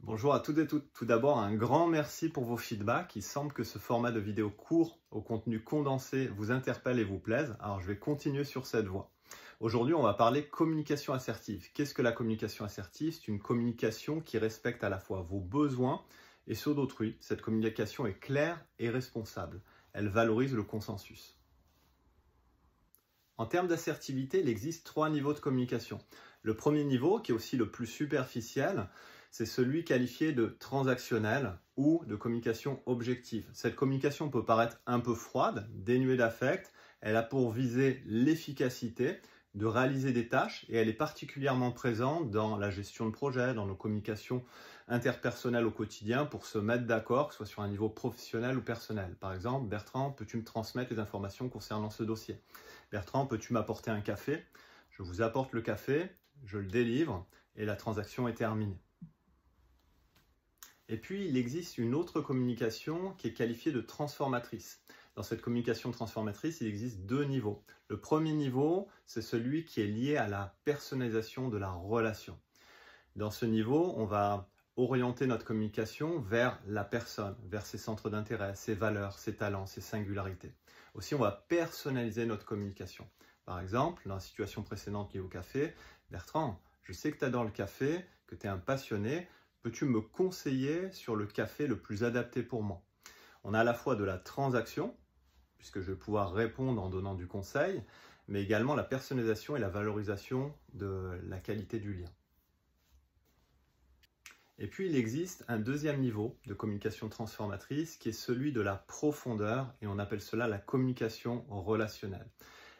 Bonjour à toutes et toutes. Tout d'abord, un grand merci pour vos feedbacks. Il semble que ce format de vidéo court au contenu condensé vous interpelle et vous plaise. Alors, je vais continuer sur cette voie. Aujourd'hui, on va parler communication assertive. Qu'est-ce que la communication assertive? C'est une communication qui respecte à la fois vos besoins et ceux d'autrui. Cette communication est claire et responsable. Elle valorise le consensus. En termes d'assertivité, il existe 3 niveaux de communication. Le premier niveau, qui est aussi le plus superficiel, c'est celui qualifié de transactionnel ou de communication objective. Cette communication peut paraître un peu froide, dénuée d'affect. Elle a pour viser l'efficacité de réaliser des tâches et elle est particulièrement présente dans la gestion de projet, dans nos communications interpersonnelles au quotidien pour se mettre d'accord, que ce soit sur un niveau professionnel ou personnel. Par exemple, Bertrand, peux-tu me transmettre les informations concernant ce dossier? Bertrand, peux-tu m'apporter un café? Je vous apporte le café, je le délivre et la transaction est terminée. Et puis, il existe une autre communication qui est qualifiée de transformatrice. Dans cette communication transformatrice, il existe 2 niveaux. Le premier niveau, c'est celui qui est lié à la personnalisation de la relation. Dans ce niveau, on va orienter notre communication vers la personne, vers ses centres d'intérêt, ses valeurs, ses talents, ses singularités. Aussi, on va personnaliser notre communication. Par exemple, dans la situation précédente liée au café, Bertrand, je sais que tu adores le café, que tu es un passionné. Peux-tu me conseiller sur le café le plus adapté pour moi? On a à la fois de la transaction, puisque je vais pouvoir répondre en donnant du conseil, mais également la personnalisation et la valorisation de la qualité du lien. Et puis, il existe un deuxième niveau de communication transformatrice qui est celui de la profondeur et on appelle cela la communication relationnelle.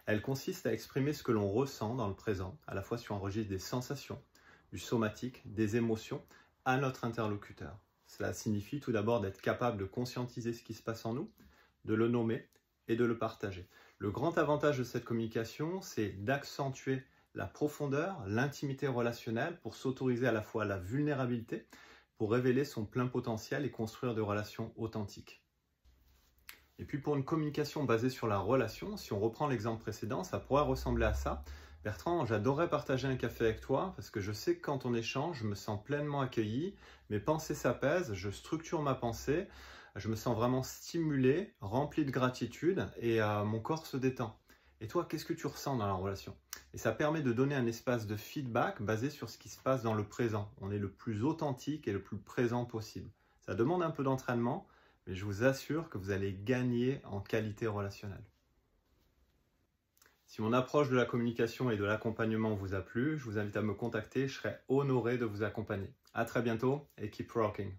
Elle consiste à exprimer ce que l'on ressent dans le présent, à la fois sur un registre des sensations, du somatique, des émotions, à notre interlocuteur. Cela signifie tout d'abord d'être capable de conscientiser ce qui se passe en nous, de le nommer et de le partager. Le grand avantage de cette communication, c'est d'accentuer la profondeur, l'intimité relationnelle pour s'autoriser à la fois la vulnérabilité, pour révéler son plein potentiel et construire des relations authentiques. Et puis pour une communication basée sur la relation, si on reprend l'exemple précédent, ça pourrait ressembler à ça. Bertrand, j'adorerais partager un café avec toi parce que je sais que quand on échange, je me sens pleinement accueilli, mes pensées s'apaisent, je structure ma pensée, je me sens vraiment stimulé, rempli de gratitude et mon corps se détend. Et toi, qu'est-ce que tu ressens dans la relation? Et ça permet de donner un espace de feedback basé sur ce qui se passe dans le présent. On est le plus authentique et le plus présent possible. Ça demande un peu d'entraînement, mais je vous assure que vous allez gagner en qualité relationnelle. Si mon approche de la communication et de l'accompagnement vous a plu, je vous invite à me contacter, je serai honoré de vous accompagner. À très bientôt et keep rocking!